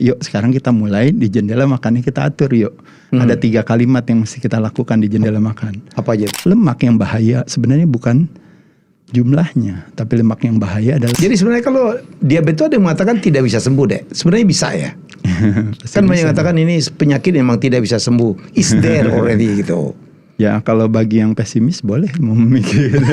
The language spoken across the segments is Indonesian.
yuk sekarang kita mulai di jendela makannya kita atur yuk. Ada 3 kalimat yang mesti kita lakukan di jendela makan. Apa aja? Lemak yang bahaya sebenarnya bukan jumlahnya, tapi lemak yang bahaya adalah. Jadi sebenarnya kalau diabetes itu ada yang mengatakan tidak bisa sembuh deh. Sebenarnya bisa ya. Kan banyak yang mengatakan ini penyakit memang tidak bisa sembuh. Is there already gitu. Ya kalau bagi yang pesimis boleh mau memikirkan.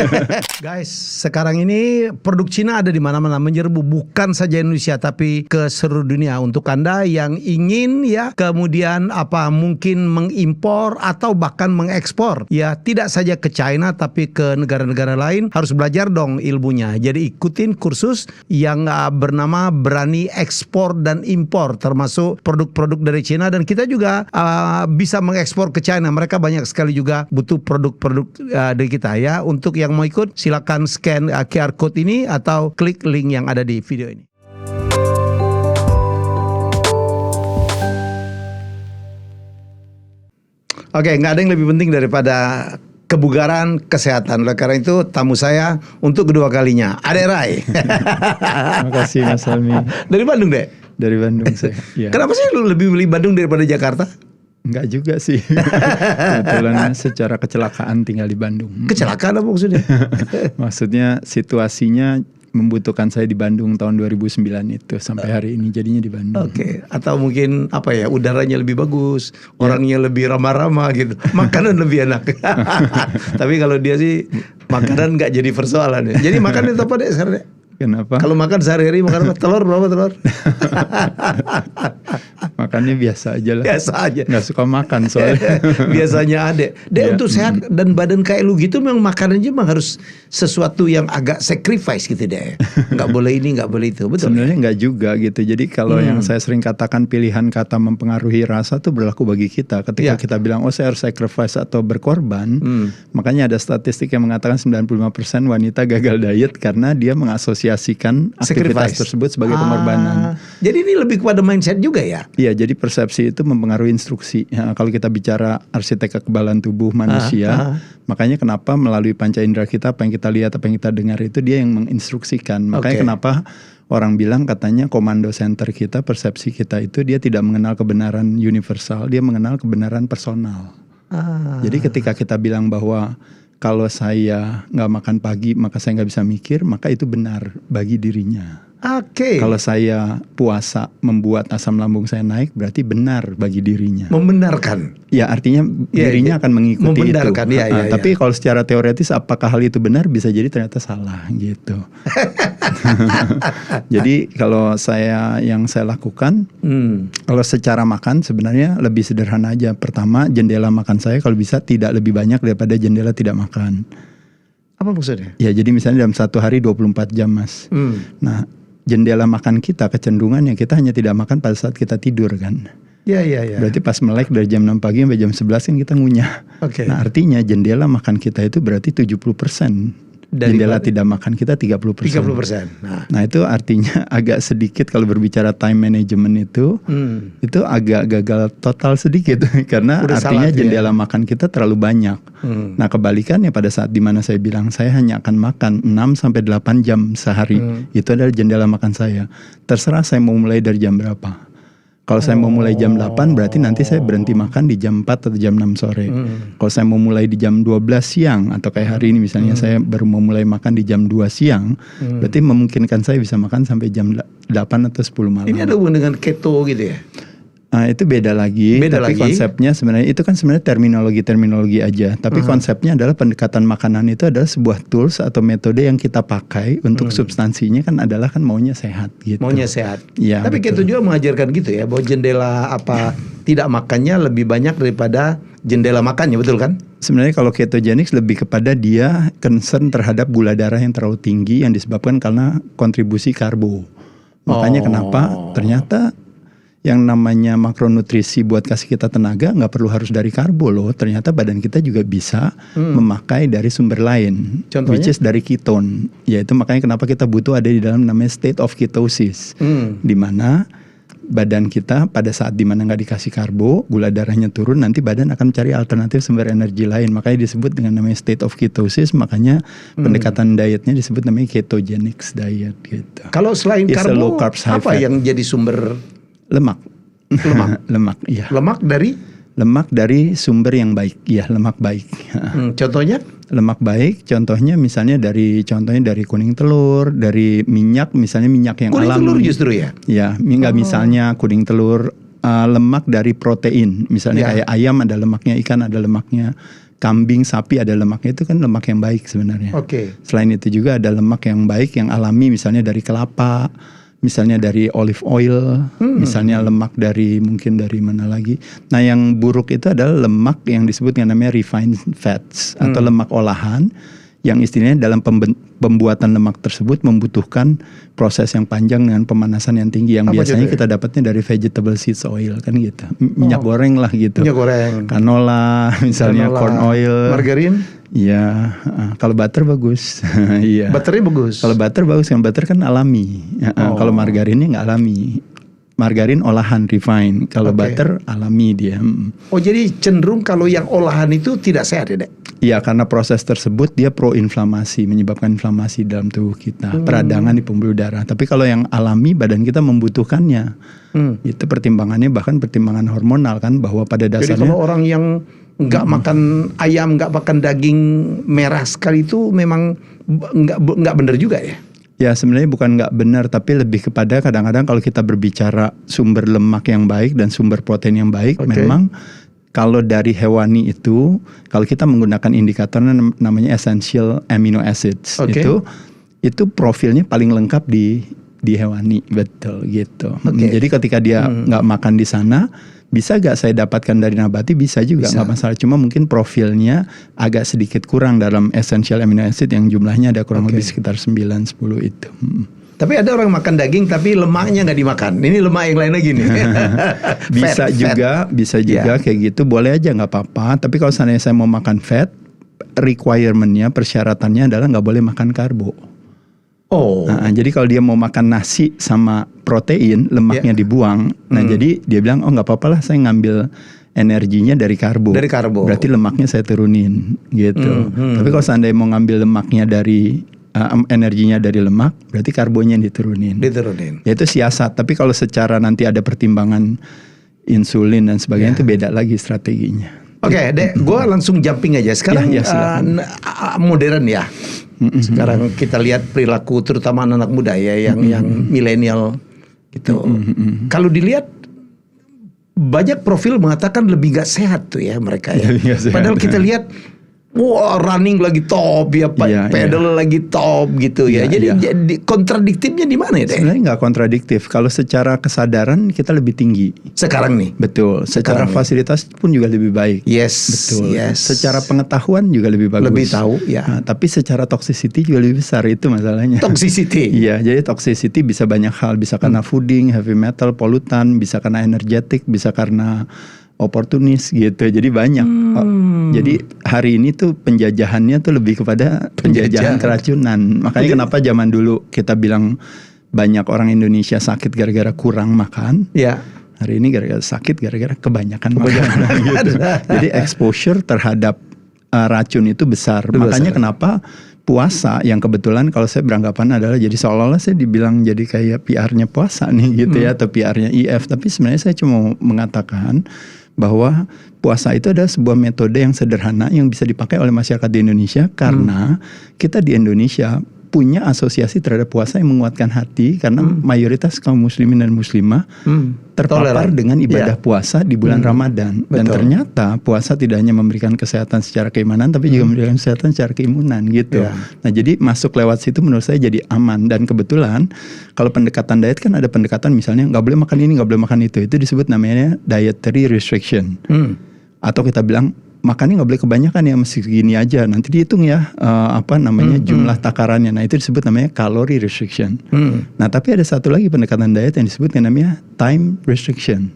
Guys, sekarang ini produk Cina ada di mana-mana menyerbu, bukan saja Indonesia tapi ke seluruh dunia. Untuk Anda yang ingin ya kemudian mungkin mengimpor atau bahkan mengekspor, ya tidak saja ke China tapi ke negara-negara lain, harus belajar dong ilmunya. Jadi ikutin kursus yang bernama Berani Ekspor dan Impor, termasuk produk-produk dari Cina, dan kita juga bisa mengekspor ke China. Mereka banyak sekali juga butuh produk-produk dari kita ya. Untuk yang mau ikut silakan scan QR code ini atau klik link yang ada di video ini. Oke, nggak ada yang lebih penting daripada kebugaran, kesehatan. Oleh karena itu tamu saya untuk kedua kalinya, Ade Rai. Terima kasih Mas Helmi. Dari Bandung deh. Dari Bandung saya. Ya. Kenapa sih lu lebih milih Bandung daripada Jakarta? Enggak juga sih. Kebetulan secara kecelakaan tinggal di Bandung. Kecelakaan apa maksudnya? Maksudnya situasinya membutuhkan saya di Bandung tahun 2009 itu sampai hari ini jadinya di Bandung. Oke. Atau mungkin udaranya lebih bagus, orangnya lebih ramah-ramah gitu, makanan lebih enak. Tapi kalau dia sih makanan nggak jadi persoalan ya. Jadi makan itu apa deh sekarang? Kenapa? Kalau makan sehari-hari makan telur berapa telur? Makannya biasa aja lah. Biasa aja. Nggak suka makan soalnya. Biasanya Ade. Untuk sehat dan badan kayak lu gitu memang makanannya memang harus sesuatu yang agak sacrifice gitu deh. Nggak boleh ini, nggak boleh itu. Betul. Sebenarnya nggak juga gitu. Jadi kalau yang saya sering katakan pilihan kata mempengaruhi rasa tuh berlaku bagi kita. Ketika kita bilang saya harus sacrifice atau berkorban, makanya ada statistik yang mengatakan 95% wanita gagal diet karena dia mengasosiasikan aktivitas tersebut sebagai pengorbanan. Jadi ini lebih kepada mindset juga ya? Iya, jadi persepsi itu mempengaruhi instruksi. Ya, kalau kita bicara arsitek kekebalan tubuh manusia, makanya kenapa melalui panca indera kita, apa yang kita lihat, apa yang kita dengar itu dia yang menginstruksikan. Makanya kenapa orang bilang katanya komando center kita, persepsi kita itu dia tidak mengenal kebenaran universal, dia mengenal kebenaran personal. Jadi ketika kita bilang bahwa kalau saya nggak makan pagi maka saya nggak bisa mikir, maka itu benar bagi dirinya. Kalau saya puasa membuat asam lambung saya naik, berarti benar bagi dirinya. Membenarkan. Ya artinya dirinya akan mengikuti itu. Tapi kalau secara teoretis apakah hal itu benar, bisa jadi ternyata salah gitu. Jadi kalau yang saya lakukan, kalau secara makan sebenarnya lebih sederhana aja. Pertama, jendela makan saya kalau bisa tidak lebih banyak daripada jendela tidak makan. Apa maksudnya? Ya jadi misalnya dalam satu hari 24 jam Mas. Nah jendela makan kita kecenderungannya kita hanya tidak makan pada saat kita tidur kan. Iya. Berarti pas melek dari jam 6 pagi sampai jam 11 kan kita ngunyah. Nah artinya jendela makan kita itu berarti 70%. Jendela tidak makan kita 30%. Nah itu artinya agak sedikit kalau berbicara time management itu agak gagal total sedikit karena artinya jendela makan kita terlalu banyak. Nah kebalikannya pada saat dimana saya bilang saya hanya akan makan 6-8 jam sehari, itu adalah jendela makan saya. Terserah saya mau mulai dari jam berapa. Kalau saya mau mulai jam 8 berarti nanti saya berhenti makan di jam 4 atau jam 6 sore. Kalau saya mau mulai di jam 12 siang atau kayak hari ini misalnya saya baru mau mulai makan di jam 2 siang, berarti memungkinkan saya bisa makan sampai jam 8 atau 10 malam. Ini ada hubungan dengan keto gitu ya? Nah, itu beda lagi. Tapi konsepnya sebenarnya itu kan sebenarnya terminologi aja. Tapi konsepnya adalah pendekatan makanan itu adalah sebuah tools atau metode yang kita pakai untuk substansinya kan adalah kan maunya sehat gitu. Maunya sehat. Ya, tapi keto juga mengajarkan gitu ya bahwa jendela tidak makannya lebih banyak daripada jendela makannya, betul kan? Sebenarnya kalau ketogenics lebih kepada dia concern terhadap gula darah yang terlalu tinggi yang disebabkan karena kontribusi karbo. Makanya kenapa ternyata yang namanya makronutrisi buat kasih kita tenaga nggak perlu harus dari karbo loh. Ternyata badan kita juga bisa memakai dari sumber lain. Contohnya? Which is dari keton. Yaitu makanya kenapa kita butuh ada di dalam namanya state of ketosis. Dimana badan kita pada saat dimana nggak dikasih karbo, gula darahnya turun, nanti badan akan mencari alternatif sumber energi lain. Makanya disebut dengan namanya state of ketosis. Makanya pendekatan dietnya disebut namanya ketogenics diet gitu. Kalau selain karbo, apa yang jadi sumber Lemak. Lemak. Lemak, iya. Lemak dari sumber yang baik, ya lemak baik. Contohnya? Lemak baik, contohnya misalnya dari kuning telur, dari minyak, misalnya minyak yang kuning alami. Kuning telur justru ya? Ya, enggak misalnya kuning telur, lemak dari protein, misalnya kayak ayam ada lemaknya, ikan ada lemaknya, kambing, sapi ada lemaknya, itu kan lemak yang baik sebenarnya. Selain itu juga ada lemak yang baik yang alami, misalnya dari kelapa. Misalnya dari olive oil, misalnya lemak dari mungkin dari mana lagi. Nah yang buruk itu adalah lemak yang disebut dengan namanya refined fats atau lemak olahan, yang istilahnya dalam pembuatan lemak tersebut membutuhkan proses yang panjang dengan pemanasan yang tinggi, yang biasanya kita dapatnya dari vegetable seeds oil kan gitu, minyak goreng lah gitu, minyak goreng, canola, misalnya corn oil, margarin. Iya, kalau butter bagus. Iya. Butternya bagus. Kalau butter bagus, kan butter kan alami. Kalau margarinnya nggak alami. Margarin olahan refine, kalau butter alami dia. Oh jadi cenderung kalau yang olahan itu tidak sehat ya Dek? Iya, karena proses tersebut dia pro-inflamasi, menyebabkan inflamasi dalam tubuh kita, peradangan di pembuluh darah. Tapi kalau yang alami badan kita membutuhkannya. Itu pertimbangannya, bahkan pertimbangan hormonal kan, bahwa pada dasarnya. Jadi kalau orang yang nggak makan ayam, nggak makan daging merah sekali itu memang nggak benar juga ya? Ya sebenarnya bukan nggak benar, tapi lebih kepada kadang-kadang kalau kita berbicara sumber lemak yang baik dan sumber protein yang baik, memang kalau dari hewani itu, kalau kita menggunakan indikator namanya essential amino acids, itu profilnya paling lengkap di hewani, betul gitu. Jadi ketika dia nggak makan di sana, bisa gak saya dapatkan dari nabati? Bisa juga, nggak masalah. Cuma mungkin profilnya agak sedikit kurang dalam essential amino acid yang jumlahnya ada kurang lebih sekitar 9-10 itu. Tapi ada orang makan daging tapi lemaknya nggak dimakan. Ini lemak yang lain lagi nih. Bisa juga kayak gitu. Boleh aja, nggak apa-apa. Tapi kalau seandainya saya mau makan fat, requirementnya, persyaratannya adalah nggak boleh makan karbo. Jadi kalau dia mau makan nasi sama protein, lemaknya dibuang. Nah jadi dia bilang, oh nggak apa-apa lah, saya ngambil energinya dari karbo. Berarti lemaknya saya turunin gitu. Tapi kalau seandainya mau ngambil lemaknya dari energinya dari lemak, berarti karbonya diturunin. Ya itu siasat. Tapi kalau secara nanti ada pertimbangan insulin dan sebagainya, itu beda lagi strateginya. Oke, Dek, gue langsung jumping aja. Sekarang modern ya. Sekarang kita lihat perilaku terutama anak muda ya, yang milenial gitu. Kalau dilihat banyak profil mengatakan lebih gak sehat tuh ya mereka ya. Padahal kita lihat running lagi top ya, pedal lagi top gitu ya. Jadi kontradiktifnya di mana ya? Sebenarnya nggak kontradiktif. Kalau secara kesadaran kita lebih tinggi sekarang nih. Betul. Secara fasilitas pun juga lebih baik. Betul. Secara pengetahuan juga lebih bagus. Lebih tahu ya. Nah, tapi secara toxicity juga lebih besar, itu masalahnya. Toxicity. Iya, jadi toxicity bisa banyak hal. Bisa karena fooding, heavy metal, polutan, bisa karena energetik, bisa karena oportunis gitu. Jadi banyak. Jadi hari ini tuh penjajahannya tuh lebih kepada penjajahan keracunan. Makanya kenapa zaman dulu kita bilang banyak orang Indonesia sakit gara-gara kurang makan. Hari ini gara-gara sakit gara-gara kebanyakan makan. Gitu. Jadi exposure terhadap racun itu besar. Makanya kenapa puasa, yang kebetulan kalau saya beranggapan adalah jadi seolah-olah saya dibilang jadi kayak PR-nya puasa nih gitu ya, atau PR-nya IF. Tapi sebenarnya saya cuma mengatakan bahwa puasa itu adalah sebuah metode yang sederhana yang bisa dipakai oleh masyarakat di Indonesia, karena kita di Indonesia punya asosiasi terhadap puasa yang menguatkan hati, karena mayoritas kaum muslimin dan muslimah terpapar dengan ibadah puasa di bulan Ramadan. Dan ternyata puasa tidak hanya memberikan kesehatan secara keimanan, tapi juga memberikan kesehatan secara keimunan gitu. Nah jadi masuk lewat situ menurut saya jadi aman. Dan kebetulan kalau pendekatan diet kan ada pendekatan misalnya nggak boleh makan ini, nggak boleh makan itu dimana namanya dietary restriction. Atau kita bilang makannya nggak boleh kebanyakan ya, mesti segini aja. Nanti dihitung ya jumlah takarannya. Nah itu disebut namanya calorie restriction. Nah tapi ada satu lagi pendekatan diet yang disebut dengan namanya time restriction.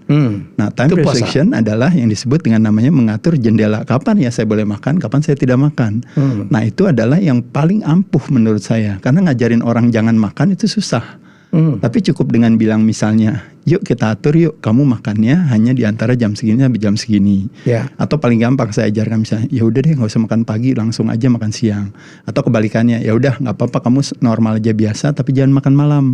Nah time itu restriction adalah yang disebut dengan namanya mengatur jendela kapan ya saya boleh makan, kapan saya tidak makan. Nah itu adalah yang paling ampuh menurut saya, karena ngajarin orang jangan makan itu susah. Tapi cukup dengan bilang misalnya, yuk kita atur yuk, kamu makannya hanya di antara jam segini sampai jam segini. Atau paling gampang saya ajarkan misalnya, ya udah deh nggak usah makan pagi, langsung aja makan siang. Atau kebalikannya, ya udah nggak apa-apa kamu normal aja biasa, tapi jangan makan malam.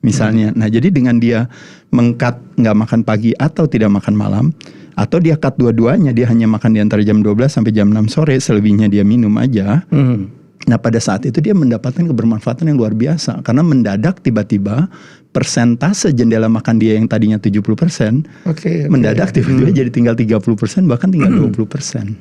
misalnya. Nah jadi dengan dia meng-cut nggak makan pagi atau tidak makan malam, atau dia cut dua-duanya, dia hanya makan di antara jam 12 sampai jam 6 sore, selebihnya dia minum aja. Nah pada saat itu dia mendapatkan kebermanfaatan yang luar biasa, karena mendadak tiba-tiba persentase jendela makan dia yang tadinya 70%, mendadak tiba-tiba jadi tinggal 30%, bahkan tinggal 20%.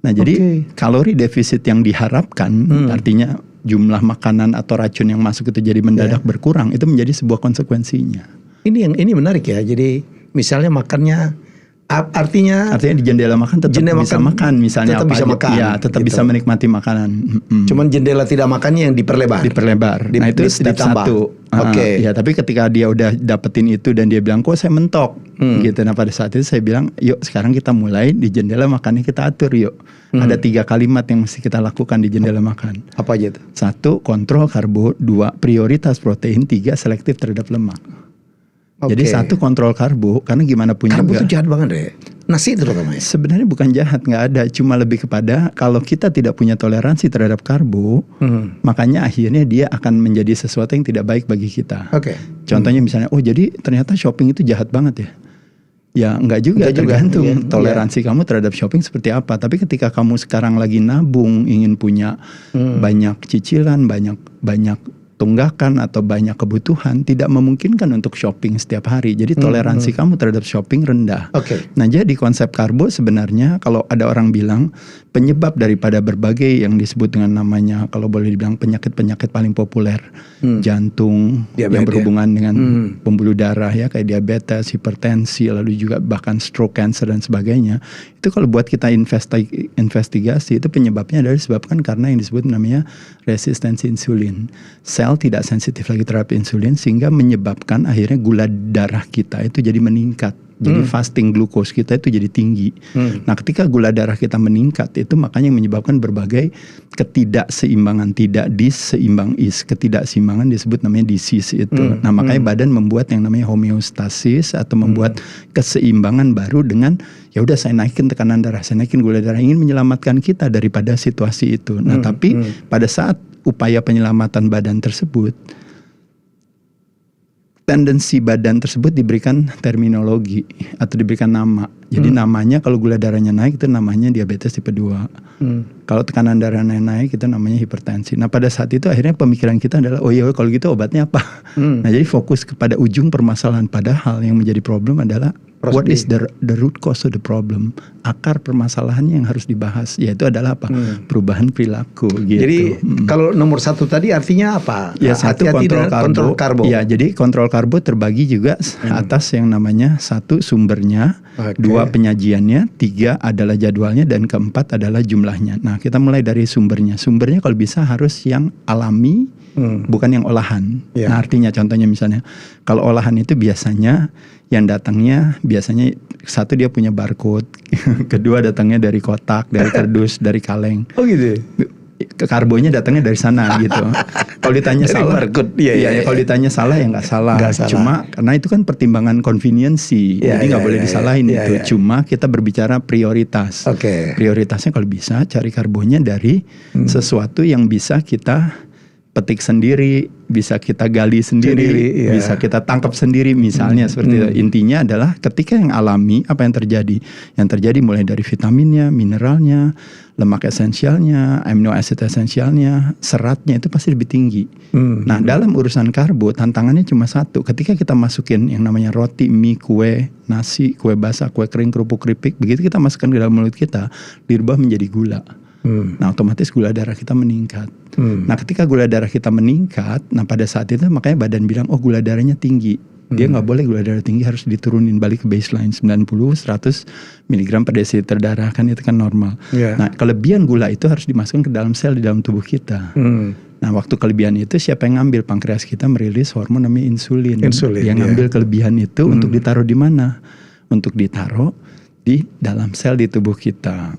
Nah jadi kalori defisit yang diharapkan, artinya jumlah makanan atau racun yang masuk itu jadi mendadak berkurang, itu menjadi sebuah konsekuensinya. Ini menarik ya. Jadi misalnya makannya artinya di jendela makan tetap bisa makan, misalnya tetap bisa makan, ya tetap gitu. bisa menikmati makanan. Cuman jendela tidak makannya yang diperlebar. Nah itu step 1. Ya tapi ketika dia udah dapetin itu dan dia bilang kok saya mentok gitu. Nah pada saat itu saya bilang yuk sekarang kita mulai di jendela makannya kita atur yuk. Ada 3 kalimat yang mesti kita lakukan di jendela makan. Apa aja itu? 1. Kontrol karbo. 2. Prioritas protein. 3. Selektif terhadap lemak. Jadi 1 kontrol karbo, karena gimana pun karbo juga. Karbo itu jahat banget deh. Nasi terutama ya. Sebenarnya bukan jahat, nggak ada. Cuma lebih kepada kalau kita tidak punya toleransi terhadap karbo, makanya akhirnya dia akan menjadi sesuatu yang tidak baik bagi kita. Contohnya misalnya, oh jadi ternyata shopping itu jahat banget ya. Ya enggak juga, tergantung toleransi kamu terhadap shopping seperti apa. Tapi ketika kamu sekarang lagi nabung, ingin punya banyak cicilan, banyak tunggakan atau banyak kebutuhan, tidak memungkinkan untuk shopping setiap hari. Jadi toleransi kamu terhadap shopping rendah. Nah jadi konsep karbo sebenarnya kalau ada orang bilang penyebab daripada berbagai yang disebut dengan namanya, kalau boleh dibilang penyakit-penyakit paling populer, jantung, yang berhubungan dengan pembuluh darah ya, kayak diabetes, hipertensi, lalu juga bahkan stroke, cancer dan sebagainya. Itu kalau buat kita investigasi itu penyebabnya adalah disebabkan karena yang disebut namanya resistensi insulin. Sel tidak sensitif lagi terhadap insulin sehingga menyebabkan akhirnya gula darah kita itu jadi meningkat. Jadi fasting glucose kita itu jadi tinggi. Nah ketika gula darah kita meningkat itu makanya menyebabkan berbagai ketidakseimbangan, ketidakseimbangan disebut namanya disease itu. Nah makanya badan membuat yang namanya homeostasis atau membuat keseimbangan baru dengan ya udah saya naikin tekanan darah, saya naikin gula darah, ingin menyelamatkan kita daripada situasi itu. Nah tapi pada saat upaya penyelamatan badan tersebut, tendensi badan tersebut diberikan terminologi atau diberikan nama. Jadi namanya kalau gula darahnya naik itu namanya diabetes tipe 2. Kalau tekanan darahnya naik itu namanya hipertensi. Nah pada saat itu akhirnya pemikiran kita adalah oh iya kalau gitu obatnya apa? Nah jadi fokus kepada ujung permasalahan, padahal yang menjadi problem adalah what is the root cause of the problem? Akar permasalahannya yang harus dibahas, yaitu adalah apa? Perubahan perilaku gitu. Jadi kalau nomor 1 tadi artinya apa? Ya 1 kontrol karbo. Ya jadi kontrol karbo terbagi juga atas yang namanya 1 sumbernya, 2 penyajiannya, 3 adalah jadwalnya, dan keempat adalah jumlahnya. Nah kita mulai dari sumbernya. Sumbernya kalau bisa harus yang alami, bukan yang olahan. Nah artinya contohnya misalnya kalau olahan itu biasanya yang datangnya biasanya 1 dia punya barcode, kedua datangnya dari kotak, dari kardus, dari kaleng. Oh gitu. Karbonya datangnya dari sana gitu. Kalau ditanya salah, kalau ditanya salah ya nggak salah. Cuma karena itu kan pertimbangan conveniency, jadi nggak boleh disalahin itu. Cuma kita berbicara prioritas. Prioritasnya kalau bisa cari karbonya dari sesuatu yang bisa kita petik sendiri, bisa kita gali sendiri, bisa kita tangkap sendiri misalnya seperti itu. Intinya adalah ketika yang alami apa yang terjadi? Yang terjadi mulai dari vitaminnya, mineralnya, lemak esensialnya, amino acid esensialnya, seratnya itu pasti lebih tinggi. Nah dalam urusan karbo tantangannya cuma 1. Ketika kita masukin yang namanya roti, mie, kue, nasi, kue basah, kue kering, kerupuk, keripik, begitu kita masukkan ke dalam mulut kita, dirubah menjadi gula. Nah otomatis gula darah kita meningkat. Nah ketika gula darah kita meningkat, nah pada saat itu makanya badan bilang oh gula darahnya tinggi. Dia nggak boleh gula darah tinggi, harus diturunin balik ke baseline 90-100 mg per desiliter darah, kan itu kan normal. Nah kelebihan gula itu harus dimasukkan ke dalam sel di dalam tubuh kita. Nah waktu kelebihan itu siapa yang ngambil? Pankreas kita merilis hormon namanya insulin. Dia ngambil kelebihan itu untuk ditaruh di mana? Untuk ditaruh di dalam sel di tubuh kita.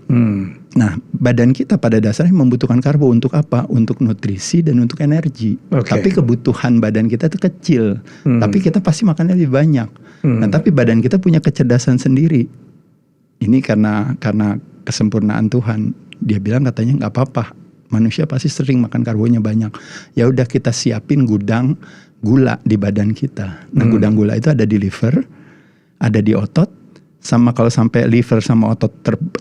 Nah badan kita pada dasarnya membutuhkan karbo untuk apa? Untuk nutrisi dan untuk energi. Tapi kebutuhan badan kita itu kecil. Tapi kita pasti makannya lebih banyak. Nah tapi badan kita punya kecerdasan sendiri. Ini karena kesempurnaan Tuhan. Dia bilang katanya nggak apa-apa. Manusia pasti sering makan karbonya banyak. Ya udah kita siapin gudang gula di badan kita. Nah gudang gula itu ada di liver, ada di otot, sama kalau sampai liver sama otot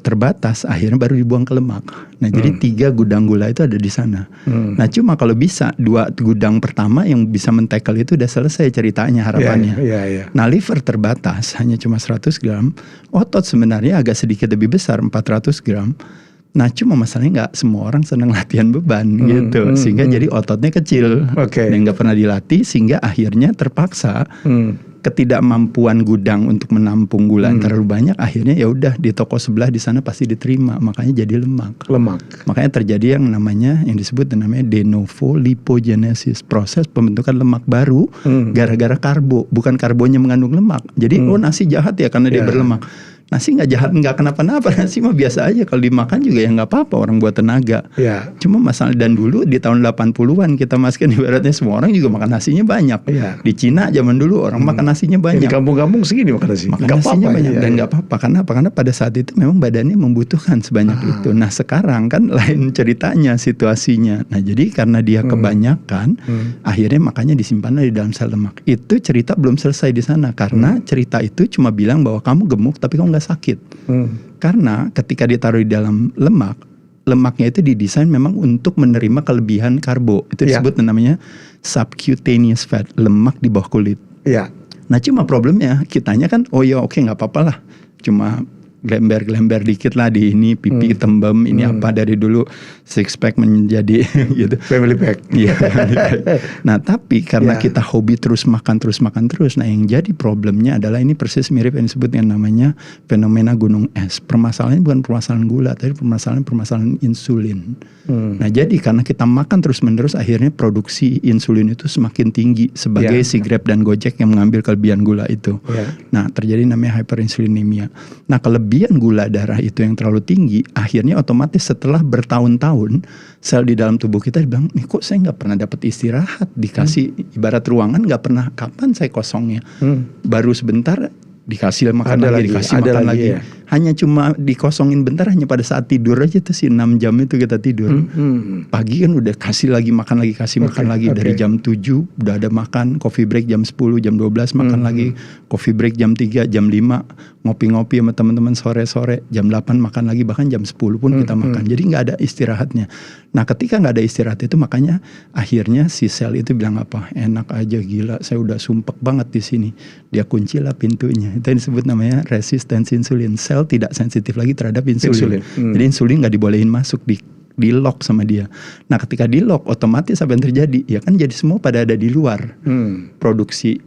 terbatas, akhirnya baru dibuang ke lemak. Nah jadi 3 gudang gula itu ada di sana. Nah cuma kalau bisa 2 gudang pertama yang bisa men-tackle itu udah selesai ceritanya harapannya. Nah liver terbatas hanya cuma 100 gram, otot sebenarnya agak sedikit lebih besar 400 gram. Nah cuma masalahnya nggak semua orang senang latihan beban gitu, sehingga jadi ototnya kecil dan nggak pernah dilatih, sehingga akhirnya terpaksa ketidakmampuan gudang untuk menampung gula yang terlalu banyak, akhirnya ya udah di toko sebelah di sana pasti diterima, makanya jadi lemak. Makanya terjadi yang namanya yang disebut namanya de novo lipogenesis, proses pembentukan lemak baru gara-gara karbo, bukan karbonya mengandung lemak. Jadi nasi jahat ya karena dia berlemak. Nasi nggak jahat, nggak kenapa-napa, nasi mah biasa aja, kalau dimakan juga ya nggak apa-apa, orang buat tenaga. Cuma masalah, dan dulu di tahun 80-an kita masukkan ibaratnya semua orang juga makan nasinya banyak. Di Cina zaman dulu orang makan nasinya banyak. Di kampung-kampung segini makan nasi. Makan nasinya banyak dan nggak apa-apa. Karena pada saat itu memang badannya membutuhkan sebanyak itu. Nah sekarang kan lain ceritanya situasinya. Nah jadi karena dia kebanyakan, akhirnya makanya disimpan di dalam sel lemak. Itu cerita belum selesai di sana, karena cerita itu cuma bilang bahwa kamu gemuk tapi kamu nggak sakit. Karena ketika ditaruh di dalam lemak, lemaknya itu didesain memang untuk menerima kelebihan karbo. Itu disebut namanya subcutaneous fat, lemak di bawah kulit. Nah cuma problemnya kitanya kan, oh ya oke nggak apa-apa lah, cuma glember dikit lah di ini, pipi tembem, ini apa dari dulu six pack menjadi gitu. Family pack. Iya. Nah tapi karena kita hobi terus makan terus, nah yang jadi problemnya adalah ini persis mirip yang disebut dengan namanya fenomena gunung es. Permasalahannya bukan permasalahan gula, tapi permasalahan insulin. Nah jadi karena kita makan terus menerus, akhirnya produksi insulin itu semakin tinggi sebagai si Grab dan Gojek yang mengambil kelebihan gula itu. Nah terjadi namanya hyperinsulinemia. Nah kelebihan gula darah itu yang terlalu tinggi, akhirnya otomatis setelah bertahun-tahun sel di dalam tubuh kita bilang, nih kok saya nggak pernah dapat istirahat, dikasih ibarat ruangan nggak pernah, kapan saya kosongnya, baru sebentar dikasih makan lagi, dikasih makan lagi. Hanya cuma dikosongin bentar, hanya pada saat tidur aja tuh si 6 jam itu kita tidur. Pagi kan udah kasih lagi makan lagi, kasih makan lagi. Dari jam 7 udah ada makan, coffee break jam 10, jam 12 makan lagi, coffee break jam 3, jam 5 ngopi-ngopi sama teman-teman sore-sore, jam 8 makan lagi, bahkan jam 10 pun kita makan. Jadi nggak ada istirahatnya. Nah ketika nggak ada istirahat itu, makanya akhirnya si sel itu bilang apa, enak aja, gila saya udah sumpek banget di sini. Dia kuncilah pintunya. Itu yang disebut namanya resistensi insulin. Sel tidak sensitif lagi terhadap insulin. Jadi insulin nggak dibolehin masuk, di lock sama dia. Nah ketika di lock, otomatis apa yang terjadi? Ya kan jadi semua pada ada di luar. Produksi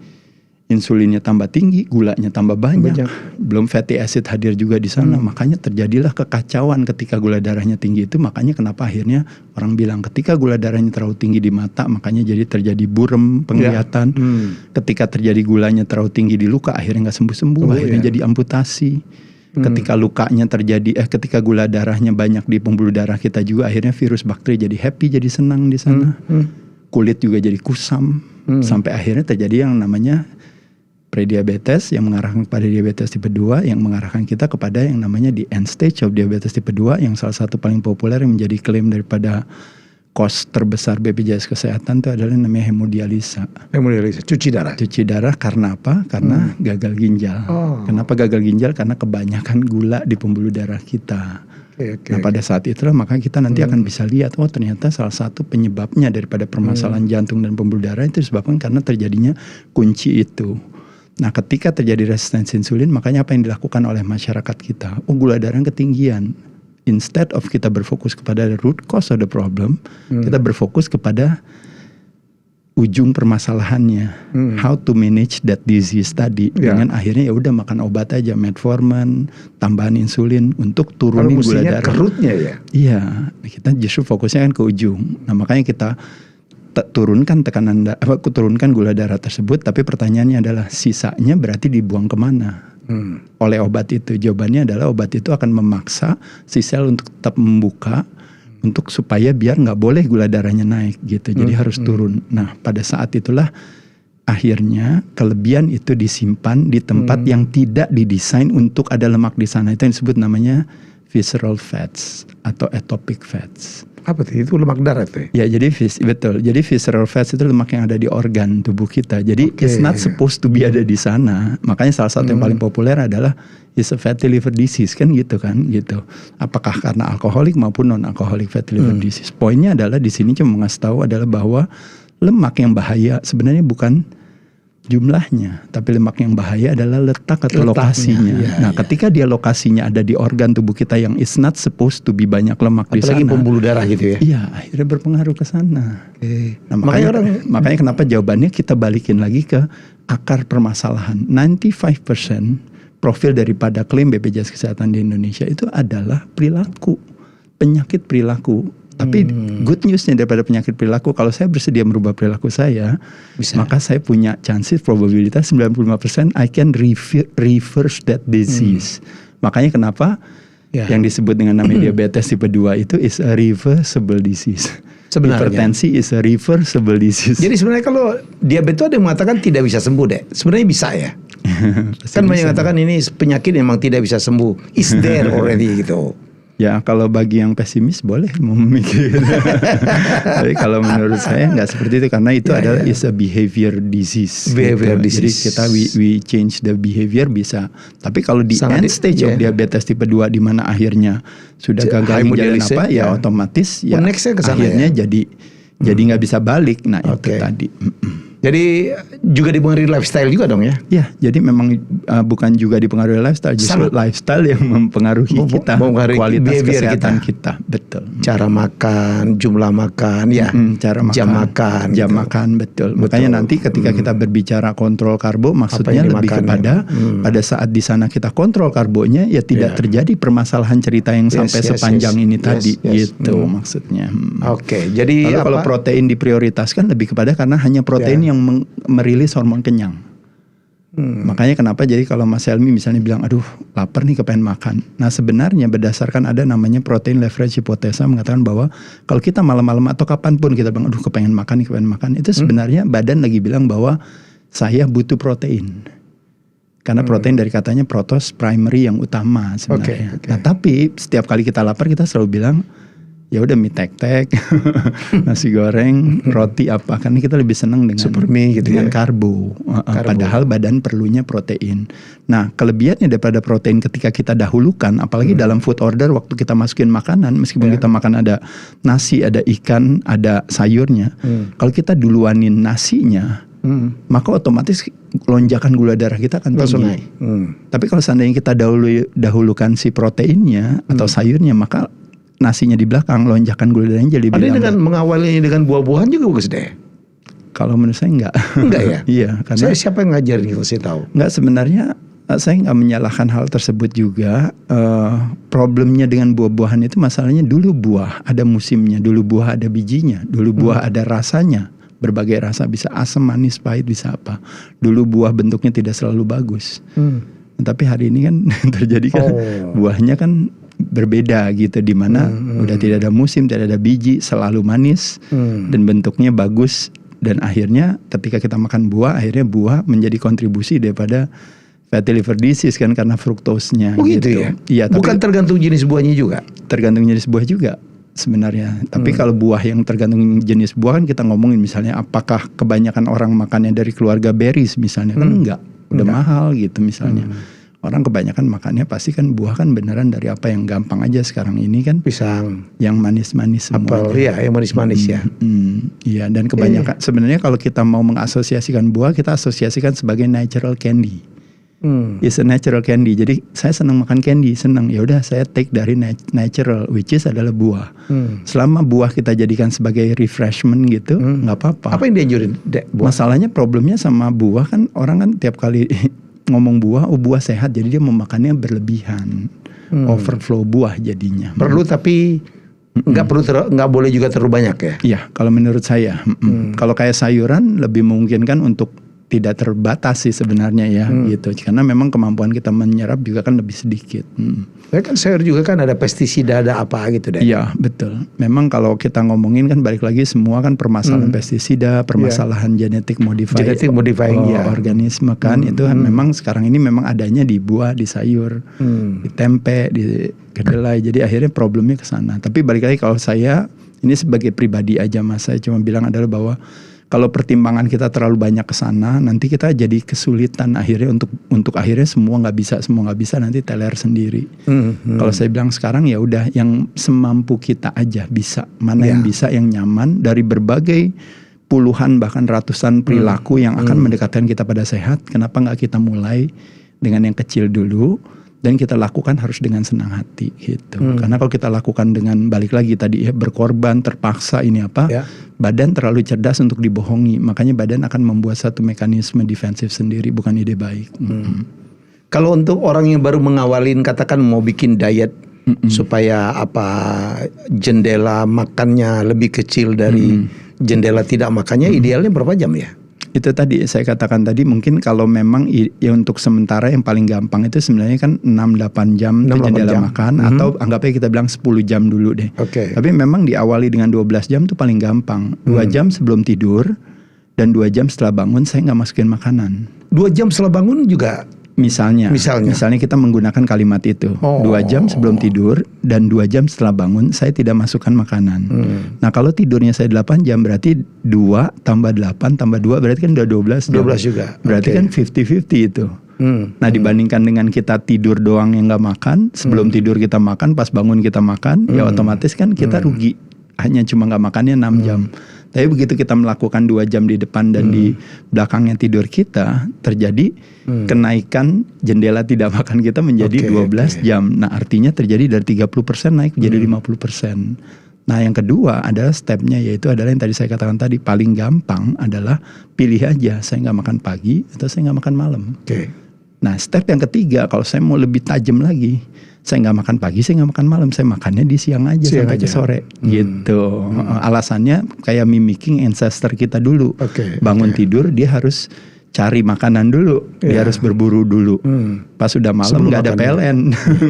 insulinnya tambah tinggi, gulanya tambah banyak. Belum fatty acid hadir juga di sana. Makanya terjadilah kekacauan ketika gula darahnya tinggi itu. Makanya kenapa akhirnya orang bilang ketika gula darahnya terlalu tinggi di mata, makanya jadi terjadi burem penglihatan. Ketika terjadi gulanya terlalu tinggi di luka, akhirnya nggak sembuh-sembuh, akhirnya jadi amputasi. Ketika lukanya terjadi, ketika gula darahnya banyak di pembuluh darah kita juga, akhirnya virus bakteri jadi happy, jadi senang di sana. Kulit juga jadi kusam. Sampai akhirnya terjadi yang namanya prediabetes yang mengarahkan kepada diabetes tipe 2, yang mengarahkan kita kepada yang namanya di end stage of diabetes tipe 2, yang salah satu paling populer yang menjadi klaim daripada cost terbesar BPJS Kesehatan itu adalah namanya hemodialisa. Cuci darah. Cuci darah karena apa? Karena gagal ginjal. Kenapa gagal ginjal? Karena kebanyakan gula di pembuluh darah kita. Nah pada saat itulah maka kita nanti akan bisa lihat, oh ternyata salah satu penyebabnya daripada permasalahan jantung dan pembuluh darah itu disebabkan karena terjadinya kunci itu. Nah ketika terjadi resistensi insulin, makanya apa yang dilakukan oleh masyarakat kita? Oh gula darah ketinggian. Instead of kita berfokus kepada the root cause of the problem, kita berfokus kepada ujung permasalahannya. How to manage that disease tadi. Dengan akhirnya ya udah makan obat aja, metformin, tambahan insulin untuk turunin gula darah. Kerutnya ya? Iya, kita justru fokusnya kan ke ujung. Nah makanya kita turunkan turunkan gula darah tersebut, tapi pertanyaannya adalah sisanya berarti dibuang kemana? Oleh obat itu. Jawabannya adalah obat itu akan memaksa si sel untuk tetap membuka, untuk supaya biar nggak boleh gula darahnya naik gitu. Jadi harus turun. Nah pada saat itulah akhirnya kelebihan itu disimpan di tempat yang tidak didesain untuk ada lemak di sana. Itu yang disebut namanya visceral fats atau atopic fats. Apa tuh? Itu lemak darat tuh? Ya, jadi betul. Jadi visceral fats itu lemak yang ada di organ tubuh kita. Jadi it's not supposed to be ada di sana. Makanya salah satu yang paling populer adalah is a fatty liver disease kan gitu. Apakah karena alkoholik maupun non alkoholik fatty liver disease. Poinnya adalah di sini cuma ngasih tahu adalah bahwa lemak yang bahaya sebenarnya bukan jumlahnya, tapi lemak yang bahaya adalah letak atau lokasinya. Ketika dia lokasinya ada di organ tubuh kita yang is not supposed to be banyak lemak di sana. Apalagi pembuluh darah gitu ya. Iya, akhirnya berpengaruh ke sana. Nah, makanya kenapa jawabannya kita balikin lagi ke akar permasalahan. 95% profil daripada klaim BPJS Kesehatan di Indonesia itu adalah perilaku, penyakit perilaku. Tapi good newsnya daripada penyakit perilaku, kalau saya bersedia merubah perilaku saya, maka saya punya chances probabilitas 95% I can reverse that disease. Makanya kenapa yang disebut dengan namanya diabetes tipe 2 itu is a reversible disease. Sebenarnya hipertensi is a reversible disease. Jadi sebenarnya kalau diabetes ada yang mengatakan tidak bisa sembuh deh. Sebenarnya bisa ya. Kan banyak yang mengatakan ini penyakit memang tidak bisa sembuh. Is there already gitu. Ya kalau bagi yang pesimis boleh mau memikirkan. Tapi kalau menurut saya nggak seperti itu karena itu adalah is a behavior disease. Jadi kita we change the behavior bisa. Tapi kalau di end stage of diabetes tipe 2 di mana akhirnya sudah gagal ginjal apa ya otomatis ya akhirnya jadi nggak bisa balik. Nah itu tadi. Jadi juga dipengaruhi lifestyle juga dong ya? Ya, jadi memang bukan juga dipengaruhi lifestyle, justru lifestyle yang mempengaruhi kita, kualitas kesehatan kita. Betul. Cara makan, jumlah makan, cara makan, jam makan, betul. Makanya nanti ketika kita berbicara kontrol karbo, maksudnya lebih kepada pada saat di sana kita kontrol karbonya, ya tidak terjadi permasalahan cerita yang sampai sepanjang ini tadi, gitu maksudnya. Jadi kalau protein diprioritaskan lebih kepada karena hanya protein yang merilis hormon kenyang. Makanya kenapa jadi kalau Mas Helmi misalnya bilang aduh lapar nih kepengen makan. Nah sebenarnya berdasarkan ada namanya protein leverage hipotesa mengatakan bahwa kalau kita malam-malam atau kapanpun kita bilang aduh kepengen makan itu sebenarnya badan lagi bilang bahwa saya butuh protein. Karena protein dari katanya protos primary yang utama sebenarnya. Nah tapi setiap kali kita lapar kita selalu bilang ya udah mie tek-tek, nasi goreng, roti apa, karena kita lebih senang dengan supermie gitu dengan karbo. Padahal badan perlunya protein. Nah kelebihannya daripada protein ketika kita dahulukan, apalagi dalam food order waktu kita masukin makanan, meskipun kita makan ada nasi, ada ikan, ada sayurnya, kalau kita duluanin nasinya, maka otomatis lonjakan gula darah kita akan tinggi. Tapi kalau seandainya kita dahulukan si proteinnya atau sayurnya, maka nasinya di belakang, lonjakan gula darahnya jadi ada dengan mengawalinya dengan buah-buahan juga bagus deh. Kalau menurut saya enggak. Enggak ya? Iya, karena siapa yang ngajarin kalau saya tahu? Enggak, sebenarnya saya enggak menyalahkan hal tersebut juga. Problemnya dengan buah-buahan itu masalahnya dulu buah ada musimnya, dulu buah ada bijinya, dulu buah ada rasanya. Berbagai rasa, bisa asam, manis, pahit, bisa apa. Dulu buah bentuknya tidak selalu bagus. Tapi hari ini kan terjadi kan buahnya kan berbeda gitu, di mana udah tidak ada musim, tidak ada biji, selalu manis dan bentuknya bagus, dan akhirnya ketika kita makan buah, akhirnya buah menjadi kontribusi daripada fatty liver disease kan karena fruktosnya. Gitu ya? Iya. Bukan tergantung jenis buahnya juga? Tergantung jenis buah juga sebenarnya. Tapi kalau buah yang tergantung jenis buah kan kita ngomongin misalnya apakah kebanyakan orang makannya dari keluarga berries misalnya, kan enggak, udah mahal gitu misalnya. Orang kebanyakan makannya pasti kan buah kan beneran dari apa yang gampang aja sekarang ini kan, pisang, yang manis-manis semua. Apel, ya, yang manis-manis ya. Iya, dan kebanyakan sebenarnya kalau kita mau mengasosiasikan buah, kita asosiasikan sebagai natural candy. It's a natural candy. Jadi saya senang makan candy, senang. Ya udah saya take dari natural, which is adalah buah. Selama buah kita jadikan sebagai refreshment gitu, nggak apa-apa. Apa yang dianjurin? Masalahnya problemnya sama buah kan orang kan tiap kali ngomong buah, buah sehat, jadi dia memakannya berlebihan, overflow buah jadinya. Perlu tapi nggak boleh juga terlalu banyak ya? Iya, kalau menurut saya. Kalau kayak sayuran lebih memungkinkan untuk tidak terbatas sih sebenarnya ya gitu. Karena memang kemampuan kita menyerap juga kan lebih sedikit. Ya kan sayur juga kan ada pestisida, ada apa gitu deh. Iya betul. Memang kalau kita ngomongin kan balik lagi semua kan permasalahan pestisida, permasalahan genetic modifying organisme kan itu memang sekarang ini memang adanya di buah, di sayur, di tempe, di kedelai. Jadi akhirnya problemnya ke sana. Tapi balik lagi kalau saya ini sebagai pribadi aja Mas, saya cuma bilang adalah bahwa kalau pertimbangan kita terlalu banyak ke sana, nanti kita jadi kesulitan akhirnya untuk akhirnya semua nggak bisa nanti teler sendiri. Kalau saya bilang sekarang ya udah yang semampu kita aja bisa, mana yang bisa, yang nyaman dari berbagai puluhan bahkan ratusan perilaku yang akan mendekatkan kita pada sehat. Kenapa nggak kita mulai dengan yang kecil dulu? Dan kita lakukan harus dengan senang hati gitu. Karena kalau kita lakukan dengan balik lagi tadi ya berkorban, terpaksa ini apa, badan terlalu cerdas untuk dibohongi. Makanya badan akan membuat satu mekanisme defensif sendiri, bukan ide baik. Kalau untuk orang yang baru mengawalin katakan mau bikin diet supaya apa jendela makannya lebih kecil dari jendela tidak makannya, idealnya berapa jam ya? Itu tadi saya katakan tadi mungkin kalau memang ya untuk sementara yang paling gampang itu sebenarnya kan 6-8 jam itu jendela makan atau anggapnya kita bilang 10 jam dulu deh. Tapi memang diawali dengan 12 jam itu paling gampang. 2 jam sebelum tidur dan 2 jam setelah bangun saya nggak masukin makanan. 2 jam setelah bangun juga? Misalnya kita menggunakan kalimat itu 2 jam sebelum tidur dan 2 jam setelah bangun saya tidak masukkan makanan. Nah kalau tidurnya saya 8 jam berarti 2 tambah 8 tambah 2 berarti kan udah 12 jam. 12 juga. Berarti kan 50-50 itu. Nah dibandingkan dengan kita tidur doang yang gak makan, sebelum tidur kita makan, pas bangun kita makan, ya otomatis kan kita rugi. Hanya cuma gak makannya 6 jam. Tapi begitu kita melakukan 2 jam di depan dan di belakangnya tidur kita, terjadi kenaikan jendela tidak makan kita menjadi 12 jam. Nah artinya terjadi dari 30% naik menjadi 50%. Nah yang kedua adalah stepnya, yaitu adalah yang tadi saya katakan tadi, paling gampang adalah pilih aja, saya nggak makan pagi atau saya nggak makan malam. Nah step yang ketiga, kalau saya mau lebih tajam lagi, saya nggak makan pagi, saya nggak makan malam, saya makannya di siang aja sampai ke sore gitu. Alasannya kayak mimicking ancestor kita dulu. Bangun tidur dia harus cari makanan dulu, dia harus berburu dulu. Pas udah malam nggak ada PLN,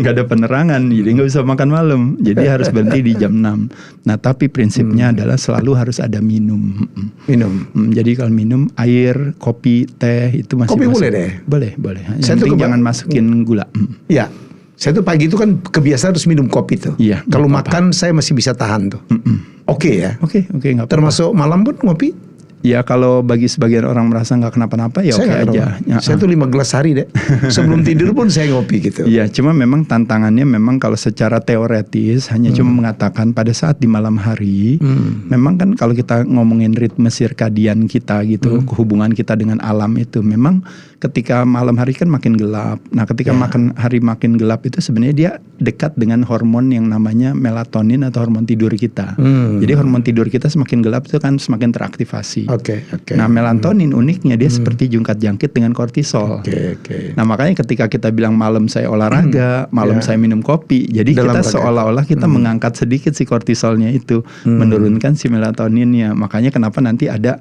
nggak ada penerangan, jadi nggak bisa makan malam. Jadi harus berhenti di jam 6. Nah tapi prinsipnya adalah selalu harus ada minum. Jadi kalau minum air, kopi, teh itu masih kopi boleh deh. Boleh. Yang penting jangan masukin gula. Ya. Saya tuh pagi itu kan kebiasaan harus minum kopi tuh. Kalau makan saya masih bisa tahan tuh. Oke ya. Oke, nggak apa-apa. Termasuk malam pun ngopi? Ya kalau bagi sebagian orang merasa nggak kenapa-napa ya oke aja. Saya tuh 5 gelas sehari deh. Sebelum tidur pun saya ngopi gitu. Iya, cuma memang tantangannya memang kalau secara teoretis hanya cuma mengatakan pada saat di malam hari, memang kan kalau kita ngomongin ritme sirkadian kita gitu, hubungan kita dengan alam itu memang ketika malam hari kan makin gelap. Nah ketika hari makin gelap itu sebenarnya dia dekat dengan hormon yang namanya melatonin atau hormon tidur kita. Jadi hormon tidur kita semakin gelap itu kan semakin teraktivasi. Nah melatonin uniknya dia seperti jungkat jangkit dengan kortisol. Nah makanya ketika kita bilang malam saya olahraga, malam saya minum kopi, jadi kita seolah-olah kita mengangkat sedikit si kortisolnya itu, menurunkan si melatoninnya. Makanya kenapa nanti ada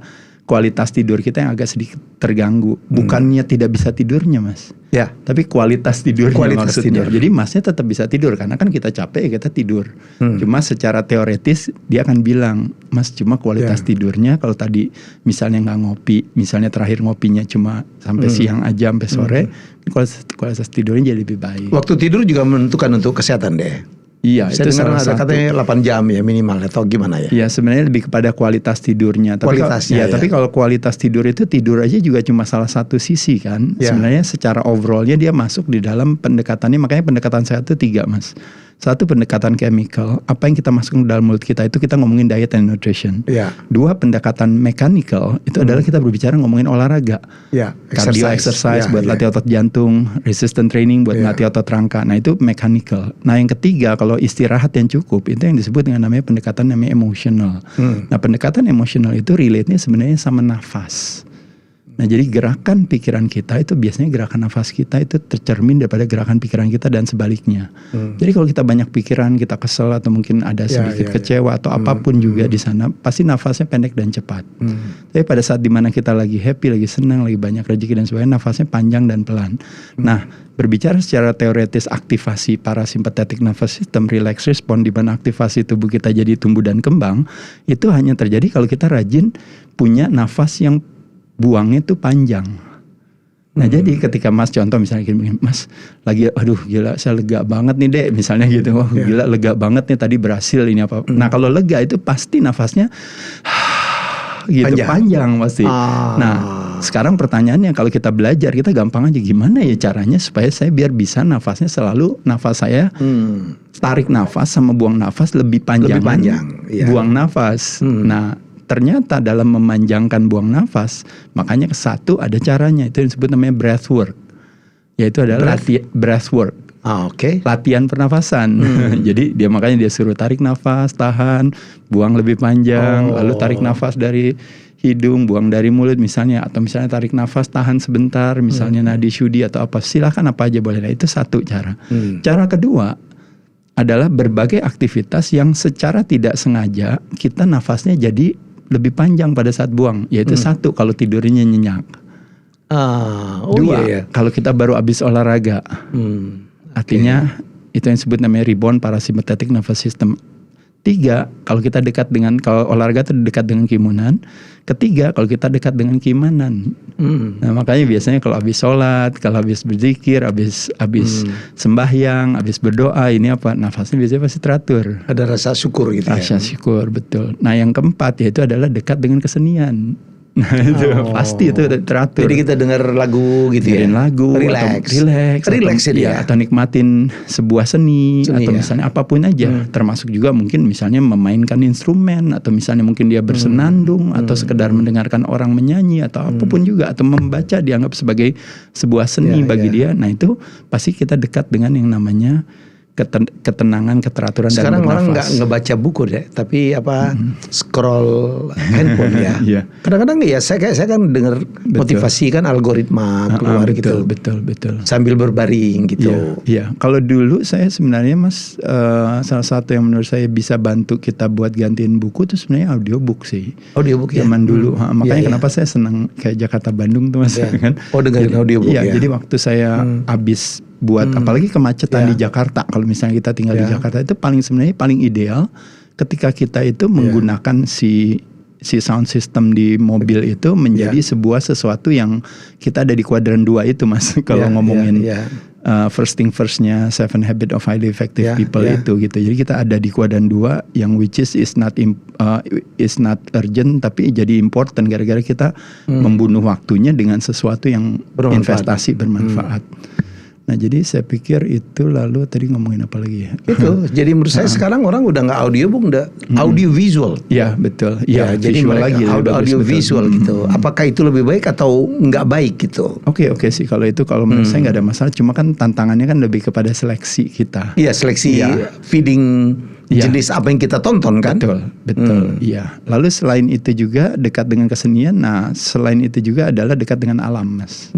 kualitas tidur kita yang agak sedikit terganggu. Bukannya tidak bisa tidurnya Mas. Tapi kualitas tidurnya maksudnya. Jadi Masnya tetap bisa tidur karena kan kita capek ya kita tidur. Cuma secara teoretis dia akan bilang, Mas cuma kualitas tidurnya kalau tadi misalnya nggak ngopi, misalnya terakhir ngopinya cuma sampai siang aja sampai sore, kualitas tidurnya jadi lebih baik. Waktu tidur juga menentukan untuk kesehatan deh. Iya, saya itu dengar ada katanya 8 jam ya minimal atau gimana ya? Iya, sebenarnya lebih kepada kualitas tidurnya. Tapi tapi kalau kualitas tidur itu tidur aja juga cuma salah satu sisi kan. Sebenarnya secara overallnya dia masuk di dalam pendekatannya. Makanya pendekatan sehat itu 3 Mas. Satu pendekatan chemical, apa yang kita masukkan ke dalam mulut kita itu kita ngomongin diet and nutrition. 2 pendekatan mechanical, itu adalah kita berbicara ngomongin olahraga. Cardio exercise buat latih otot jantung, resistance training buat latih otot rangka. Nah itu mechanical. Nah yang ketiga kalau istirahat yang cukup itu yang disebut dengan namanya pendekatan namanya emotional. Nah pendekatan emotional itu relate-nya sebenarnya sama nafas. Nah jadi gerakan pikiran kita itu biasanya gerakan nafas kita itu tercermin daripada gerakan pikiran kita dan sebaliknya. Jadi kalau kita banyak pikiran, kita kesel atau mungkin ada sedikit kecewa atau apapun juga di sana, pasti nafasnya pendek dan cepat. Tapi pada saat dimana kita lagi happy, lagi senang, lagi banyak rezeki dan sebagainya, nafasnya panjang dan pelan. Nah berbicara secara teoretis aktivasi parasympathetic nervous system, relax response, di mana aktivasi tubuh kita jadi tumbuh dan kembang, itu hanya terjadi kalau kita rajin punya nafas yang buangnya tuh panjang. Nah jadi ketika Mas contoh misalnya gini, Mas lagi aduh gila saya lega banget nih Dek misalnya gitu. Wah gila lega banget nih tadi berhasil ini apa. Nah kalau lega itu pasti nafasnya gitu panjang pasti. Nah sekarang pertanyaannya kalau kita belajar kita gampang aja, gimana ya caranya supaya saya biar bisa nafasnya selalu nafas saya tarik nafas sama buang nafas lebih panjang. Buang nafas. Nah ternyata dalam memanjangkan buang nafas, makanya satu ada caranya, itu yang disebut namanya breath work, yaitu adalah breath work. Latihan pernafasan. Jadi dia makanya dia suruh tarik nafas, tahan, buang lebih panjang, lalu tarik nafas dari hidung, buang dari mulut misalnya, atau misalnya tarik nafas, tahan sebentar, misalnya nadi syudi atau apa, silakan apa aja boleh. Nah, itu satu cara. Cara kedua adalah berbagai aktivitas yang secara tidak sengaja kita nafasnya jadi lebih panjang pada saat buang, yaitu satu kalau tidurnya nyenyak. Dua kalau kita baru habis olahraga, artinya itu yang disebut namanya rebound parasympathetic nervous system. Tiga kalau kita dekat dengan, kalau olahraga itu dekat dengan keimanan. Ketiga kalau kita dekat dengan keimanan. Nah makanya biasanya kalau habis sholat, kalau habis berzikir, habis sembahyang, habis berdoa, ini apa nafasnya biasanya pasti teratur. Ada rasa syukur gitu. Rasa syukur, betul. Nah yang keempat yaitu adalah dekat dengan kesenian. Nah itu pasti itu teratur. Jadi kita dengar lagu gitu ya. Lagu, relax ya, atau nikmatin sebuah seni atau misalnya apapun aja. Termasuk juga mungkin misalnya memainkan instrumen, atau misalnya mungkin dia bersenandung, atau sekedar mendengarkan orang menyanyi atau apapun juga, atau membaca dianggap sebagai sebuah seni bagi dia. Nah itu pasti kita dekat dengan yang namanya ketenangan, keteraturan. Sekarang dan bernafas. Orang nggak ngebaca buku deh, tapi scroll handphone ya. Kadang-kadang ya saya kan dengar motivasi kan algoritma keluar gitu. Betul. Sambil berbaring gitu. Iya. Kalau dulu saya sebenarnya Mas salah satu yang menurut saya bisa bantu kita buat gantiin buku itu sebenarnya audiobook sih. Audiobook ya. Zaman dulu. Makanya kenapa saya senang kayak Jakarta Bandung tuh Mas kan. Dengerin audiobook ya. Jadi waktu saya habis buat apalagi kemacetan di Jakarta, kalau misalnya kita tinggal di Jakarta itu sebenarnya paling ideal ketika kita itu menggunakan si sound system di mobil itu menjadi sebuah sesuatu yang kita ada di kuadran 2 itu Mas. Kalau ngomongin first thing firstnya 7 Habits of Highly Effective People itu gitu. Jadi kita ada di kuadran 2 yang which is not urgent tapi jadi important gara-gara kita membunuh waktunya dengan sesuatu yang investasi bermanfaat. Nah jadi saya pikir itu, lalu tadi ngomongin apa lagi ya? Itu jadi menurut saya sekarang orang udah nggak audiobook, udah audio visual. Ya betul. Ya jadi lagi audio visual gitu. Apakah itu lebih baik atau nggak baik gitu? Oke sih kalau itu, kalau menurut saya nggak ada masalah. Cuma kan tantangannya kan lebih kepada seleksi kita. Iya seleksi feeding. Jenis apa yang kita tonton kan? Betul. Iya. Lalu selain itu juga dekat dengan kesenian. Nah, selain itu juga adalah dekat dengan alam, Mas.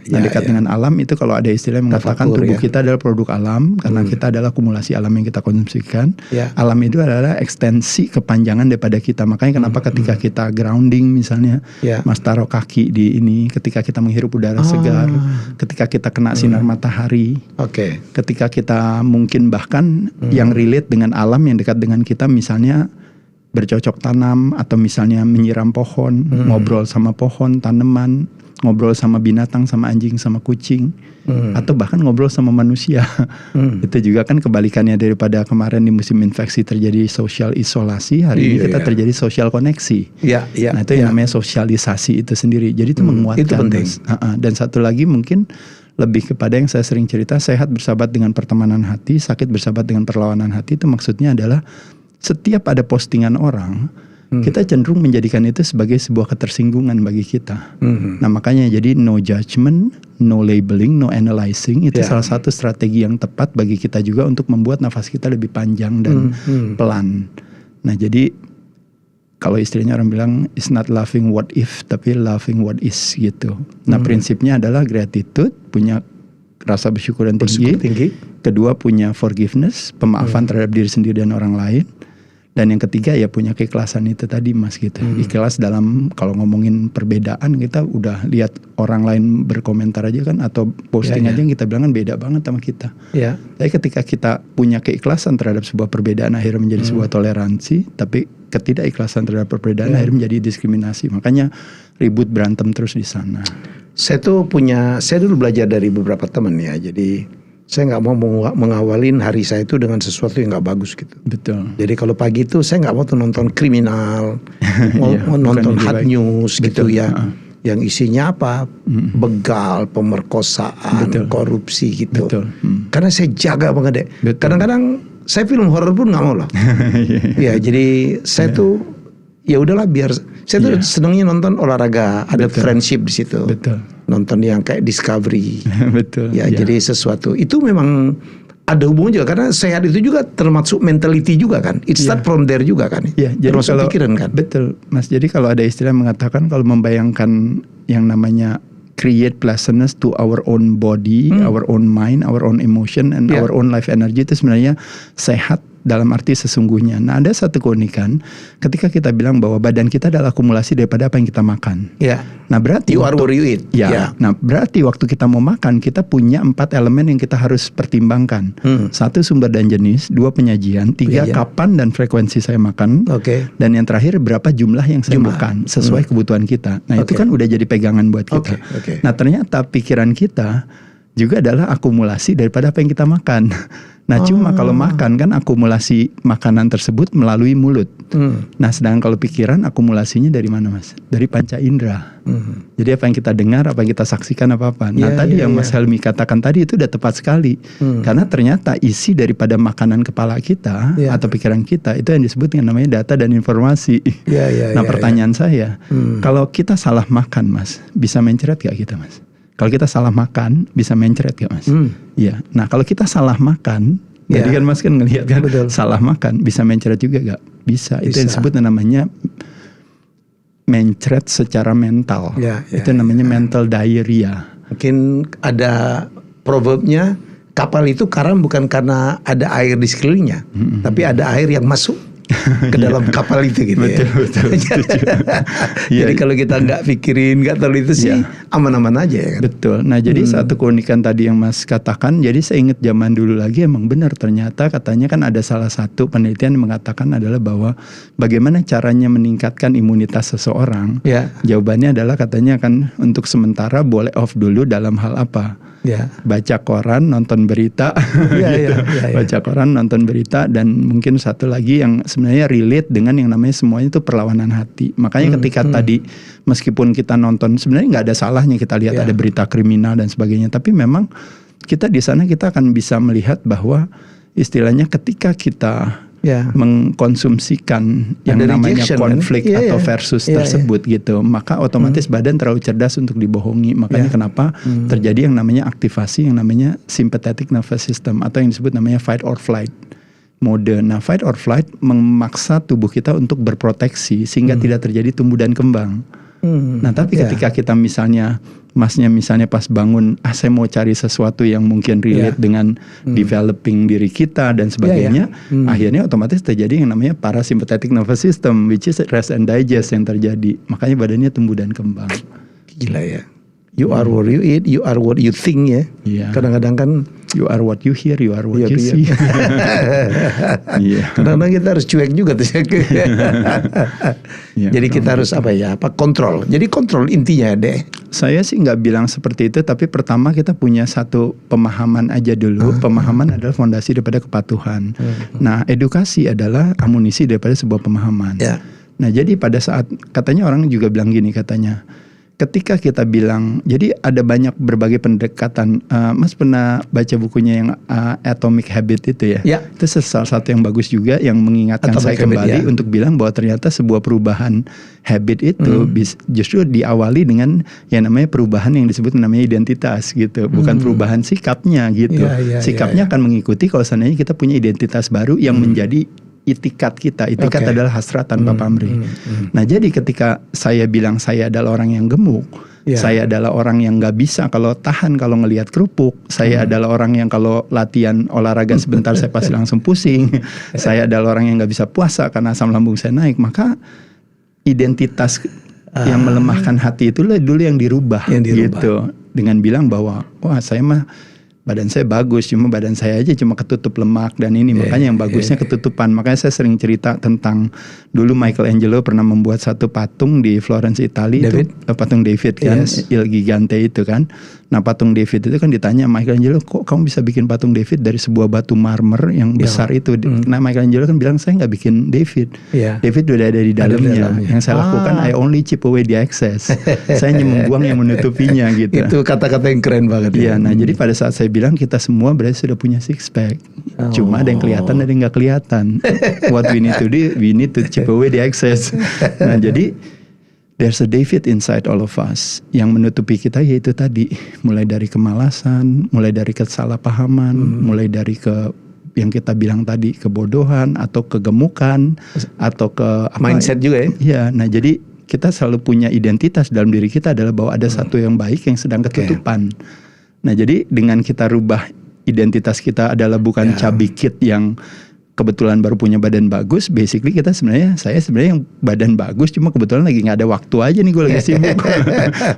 Dekat dengan alam itu kalau ada istilah yang mengatakan tubuh kita adalah produk alam, karena kita adalah akumulasi alam yang kita konsumsikan. Alam itu adalah ekstensi kepanjangan daripada kita. Makanya kenapa ketika kita grounding misalnya, Mas taruh kaki di ini, ketika kita menghirup udara segar, ketika kita kena sinar matahari, ketika kita mungkin bahkan yang relate dengan alam yang dekat dengan kita, misalnya bercocok tanam, atau misalnya menyiram pohon, ngobrol sama pohon, tanaman, ngobrol sama binatang, sama anjing, sama kucing, atau bahkan ngobrol sama manusia. Itu juga kan kebalikannya daripada kemarin di musim infeksi terjadi social isolasi, hari ini kita terjadi social koneksi. Nah itu yang namanya sosialisasi itu sendiri. Jadi itu menguatkan. Itu penting. Dan satu lagi mungkin lebih kepada yang saya sering cerita, sehat bersahabat dengan pertemanan hati, sakit bersahabat dengan perlawanan hati. Itu maksudnya adalah setiap ada postingan orang, kita cenderung menjadikan itu sebagai sebuah ketersinggungan bagi kita. Nah makanya jadi no judgment, no labeling, no analyzing, itu salah satu strategi yang tepat bagi kita juga untuk membuat nafas kita lebih panjang dan pelan. Nah jadi kalau istilahnya orang bilang it's not loving what if, tapi loving what is gitu. Nah prinsipnya adalah gratitude, punya rasa bersyukur yang tinggi. Kedua punya forgiveness, pemaafan terhadap diri sendiri dan orang lain. Dan yang ketiga ya punya keikhlasan itu tadi Mas gitu. Ikhlas dalam kalau ngomongin perbedaan, kita udah lihat orang lain berkomentar aja kan, atau posting aja yang kita bilang kan beda banget sama kita. Tapi ketika kita punya keikhlasan terhadap sebuah perbedaan, akhirnya menjadi sebuah toleransi. Tapi ketidakikhlasan terhadap perbedaan akhirnya menjadi diskriminasi. Makanya ribut berantem terus di sana. Saya dulu belajar dari beberapa teman ya. Jadi saya nggak mau mengawalin hari saya itu dengan sesuatu yang nggak bagus gitu. Betul. Jadi kalau pagi itu saya nggak mau tuh nonton kriminal, mau nonton hard news gitu ya. Yang isinya apa? Begal, pemerkosaan, korupsi gitu. Karena saya jaga banget deh. Kadang-kadang saya film horor pun nggak mau loh. Ya jadi saya tuh ya udahlah, biar saya tuh senangnya nonton olahraga, ada friendship di situ. Nonton yang kayak Discovery. Ya jadi sesuatu itu memang ada hubungan juga, karena sehat itu juga termasuk mentality juga kan. It start from there juga kan. Jadi termasuk kalau, pikiran kan. Betul Mas. Jadi kalau ada istilah mengatakan kalau membayangkan yang namanya create pleasantness to our own body, our own mind, our own emotion, and our own life energy, itu sebenarnya sehat dalam arti sesungguhnya. Nah ada satu keunikan ketika kita bilang bahwa badan kita adalah akumulasi daripada apa yang kita makan. Nah berarti you are what you eat. Nah berarti waktu kita mau makan, kita punya 4 elemen yang kita harus pertimbangkan. 1 sumber dan jenis, 2 penyajian, 3 kapan dan frekuensi saya makan, dan yang terakhir berapa jumlah yang saya makan sesuai kebutuhan kita. Nah itu kan udah jadi pegangan buat kita. Nah ternyata pikiran kita juga adalah akumulasi daripada apa yang kita makan. Nah cuma kalau makan kan akumulasi makanan tersebut melalui mulut. Nah sedangkan kalau pikiran akumulasinya dari mana Mas? Dari panca indera. Jadi apa yang kita dengar, apa yang kita saksikan, apa-apa. Nah tadi yang Mas Helmi katakan tadi itu udah tepat sekali. Karena ternyata isi daripada makanan kepala kita atau pikiran kita itu yang disebut yang namanya data dan informasi. Nah pertanyaan saya, kalau kita salah makan Mas, bisa mencret gak kita Mas? Kalau kita salah makan bisa mencret gak Mas? Iya. Nah kalau kita salah makan, tadi kan Mas kan ngelihat kan, salah makan bisa mencret juga gak? Bisa. Itu yang disebut namanya mencret secara mental. Itu namanya mental diarrhea. Mungkin ada proverbnya, kapal itu karam bukan karena ada air di sekelilingnya, tapi ada air yang masuk ke dalam kapal itu gitu. Betul. Jadi kalau kita nggak pikirin, nggak tahu itu sih aman-aman aja ya kan? Betul. Nah jadi satu keunikan tadi yang Mas katakan, jadi saya ingat zaman dulu lagi emang benar, ternyata katanya kan ada salah satu penelitian yang mengatakan adalah bahwa bagaimana caranya meningkatkan imunitas seseorang. Jawabannya adalah katanya kan untuk sementara boleh off dulu dalam hal apa? Baca koran, nonton berita, baca koran, nonton berita, dan mungkin satu lagi yang sebenarnya relate dengan yang namanya semuanya itu perlawanan hati. Makanya ketika tadi meskipun kita nonton, sebenarnya nggak ada salahnya kita lihat ada berita kriminal dan sebagainya, tapi memang kita di sana kita akan bisa melihat bahwa istilahnya ketika kita mengkonsumsikan yang namanya konflik atau versus tersebut gitu, maka otomatis badan terlalu cerdas untuk dibohongi. Makanya kenapa terjadi yang namanya aktivasi yang namanya sympathetic nervous system atau yang disebut namanya fight or flight mode. Nah fight or flight memaksa tubuh kita untuk berproteksi sehingga tidak terjadi tumbuh dan kembang. Nah tapi ketika kita misalnya Masnya misalnya pas bangun, saya mau cari sesuatu yang mungkin relate dengan developing diri kita dan sebagainya, akhirnya otomatis terjadi yang namanya parasympathetic nervous system, which is rest and digest yang terjadi. Makanya badannya tumbuh dan kembang. Gila ya. You are what you eat, you are what you think ya. Kadang-kadang kan you are what you hear, you are what you see. Kadang-kadang kita harus cuek juga tuh. Jadi kita harus kontrol. Jadi kontrol intinya deh. Saya sih nggak bilang seperti itu, tapi pertama kita punya satu pemahaman aja dulu. Pemahaman adalah fondasi daripada kepatuhan. Nah edukasi adalah amunisi daripada sebuah pemahaman. Nah jadi pada saat katanya orang juga bilang gini katanya, ketika kita bilang, jadi ada banyak berbagai pendekatan. Mas pernah baca bukunya yang Atomic Habit itu ya? Itu salah satu yang bagus juga yang mengingatkan Atomic saya kembali untuk bilang bahwa ternyata sebuah perubahan habit itu justru diawali dengan yang namanya perubahan yang disebut namanya identitas gitu. Bukan perubahan sikapnya gitu. Sikapnya akan mengikuti kalau seandainya kita punya identitas baru yang menjadi itikat kita. Itikat adalah hasrat tanpa pamrih. Nah jadi ketika saya bilang saya adalah orang yang gemuk, saya adalah orang yang nggak bisa kalau tahan kalau ngelihat kerupuk. Saya adalah orang yang kalau latihan olahraga sebentar saya pasti langsung pusing. Saya adalah orang yang nggak bisa puasa karena asam lambung saya naik. Maka identitas yang melemahkan hati itulah dulu yang dirubah. Gitu. Dengan bilang bahwa wah saya mah badan saya bagus, cuma badan saya aja cuma ketutup lemak dan ini makanya yang bagusnya ketutupan. Makanya saya sering cerita tentang dulu Michelangelo pernah membuat satu patung di Florence, Italia, itu patung David kan, Il Gigante itu kan. Nah patung David itu kan ditanya Michelangelo, kok kamu bisa bikin patung David dari sebuah batu marmer yang besar itu? Nah Michelangelo kan bilang saya nggak bikin David, David udah ada di dalamnya. Yang saya lakukan I only chip away the excess. Saya hanya membuang yang menutupinya gitu. Itu kata-kata yang keren banget. Iya, nah jadi pada saat saya bilang kita semua berarti sudah punya six pack. Cuma ada yang kelihatan, ada yang nggak kelihatan. What we need to do, we need to chip away the excess. Nah jadi there's a David inside all of us. Yang menutupi kita yaitu tadi, mulai dari kemalasan, mulai dari kesalahpahaman, mulai dari yang kita bilang tadi kebodohan atau kegemukan atau mindset juga ya. Iya, nah jadi kita selalu punya identitas dalam diri kita adalah bahwa ada satu yang baik yang sedang ketutupan. Nah jadi dengan kita rubah identitas kita adalah bukan chubby kid yang kebetulan baru punya badan bagus, basically kita saya sebenarnya yang badan bagus, cuma kebetulan lagi nggak ada waktu aja nih, gue lagi sibuk,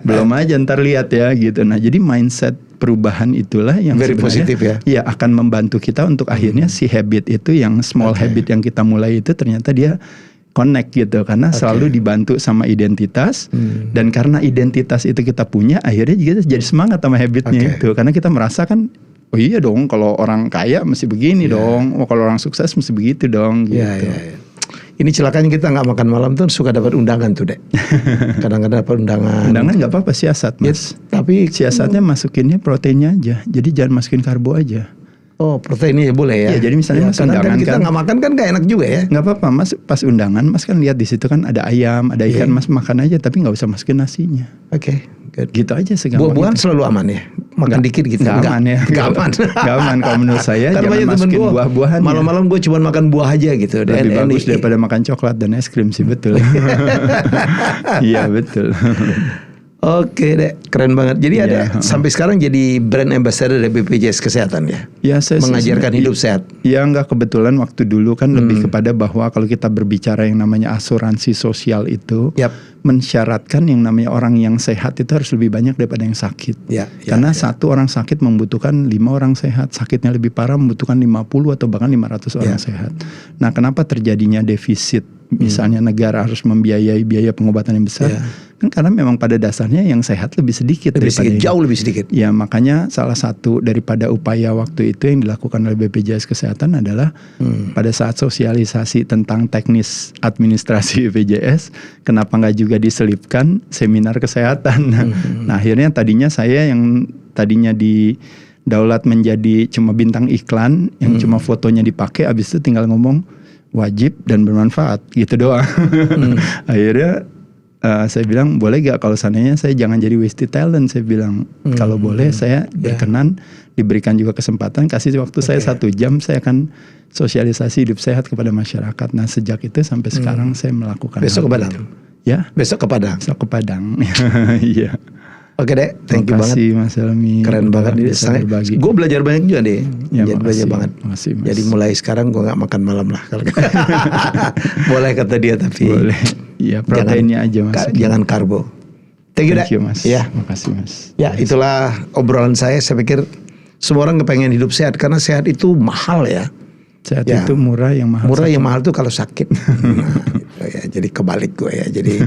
belum aja ntar lihat ya gitu. Nah jadi mindset perubahan itulah yang very positif ya akan membantu kita untuk akhirnya si habit itu yang small habit yang kita mulai itu ternyata dia connect gitu, karena selalu dibantu sama identitas dan karena identitas itu kita punya akhirnya kita jadi semangat sama habitnya itu, karena kita merasa kan oh iya dong, kalau orang kaya mesti begini dong. Oh kalau orang sukses mesti begitu dong. Gitu. Ini celakanya kita nggak makan malam tuh suka dapat undangan tuh dek. Kadang-kadang dapat undangan. Undangan nggak apa-apa, siasat mas. Tapi siasatnya masukinnya proteinnya aja. Jadi jangan masukin karbo aja. Oh proteinnya boleh ya? Iya jadi misalnya mas undangan kita nggak makan kan gak enak juga ya? Nggak apa-apa mas, pas undangan mas kan lihat di situ kan ada ayam, ada ikan, mas makan aja tapi nggak usah masukin nasinya. Oke. Gitu aja segampang. Buah-buahan selalu aman ya? Makan dikit gitu? Gak aman ya. Gak aman. Gak aman kalau menurut saya. Jangan masukin buah-buahan. Malam-malam gue cuma makan buah aja gitu. Lebih bagus daripada makan coklat dan es krim sih, betul. Iya betul. Oke deh, keren banget. Jadi ada sampai sekarang jadi brand ambassador dari BPJS Kesehatan ya? Ya saya mengajarkan hidup sehat. Ya enggak, kebetulan waktu dulu kan lebih kepada bahwa kalau kita berbicara yang namanya asuransi sosial itu mensyaratkan yang namanya orang yang sehat itu harus lebih banyak daripada yang sakit. Karena satu orang sakit membutuhkan 5 orang sehat, sakitnya lebih parah membutuhkan 50 atau bahkan 500 orang sehat. Nah kenapa terjadinya defisit? Misalnya negara harus membiayai biaya pengobatan yang besar, kan karena memang pada dasarnya yang sehat lebih sedikit, jauh lebih sedikit. Ya makanya salah satu daripada upaya waktu itu yang dilakukan oleh BPJS Kesehatan adalah pada saat sosialisasi tentang teknis administrasi BPJS, kenapa nggak juga diselipkan seminar kesehatan. Nah akhirnya tadinya saya yang tadinya di Daulat menjadi cuma bintang iklan yang cuma fotonya dipakai, abis itu tinggal ngomong wajib dan bermanfaat gitu doang. Akhirnya saya bilang boleh gak kalau seandainya saya jangan jadi wasted talent. Saya bilang kalau boleh saya berkenan diberikan juga kesempatan, kasih waktu saya 1 jam, saya akan sosialisasi hidup sehat kepada masyarakat. Nah sejak itu sampai sekarang saya melakukan. Besok ke Padang? Ya besok ke Padang. Besok ke Padang. Iya. Oke deh, thank you banget. Mas Helmi. Keren banget nih. Gue belajar banyak juga deh. Ya, jadi belajar banget. Makasih, jadi mulai sekarang gue nggak makan malam lah. Boleh kata dia tapi. Boleh. Iya proteinnya aja mas. Jangan karbo. Thank you mas. Ya. Makasih mas. Ya itulah obrolan saya. Saya pikir semua orang kepengen hidup sehat karena sehat itu mahal ya. Sehat itu murah, yang mahal. Murah yang mahal tuh kalau sakit. Jadi kebalik gue ya. Jadi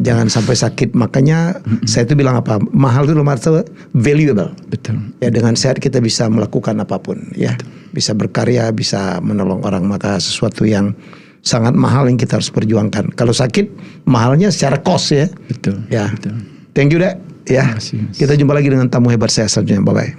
jangan sampai sakit. Makanya saya tuh bilang apa? Mahal itu nomor satu, valuable. Betul. Ya dengan sehat kita bisa melakukan apapun ya. Betul. Bisa berkarya, bisa menolong orang. Maka sesuatu yang sangat mahal yang kita harus perjuangkan. Kalau sakit mahalnya secara cost ya. Betul. Ya. Betul. Thank you dek. Ya. Terima kasih, kita jumpa lagi dengan tamu hebat saya selanjutnya. Bye bye.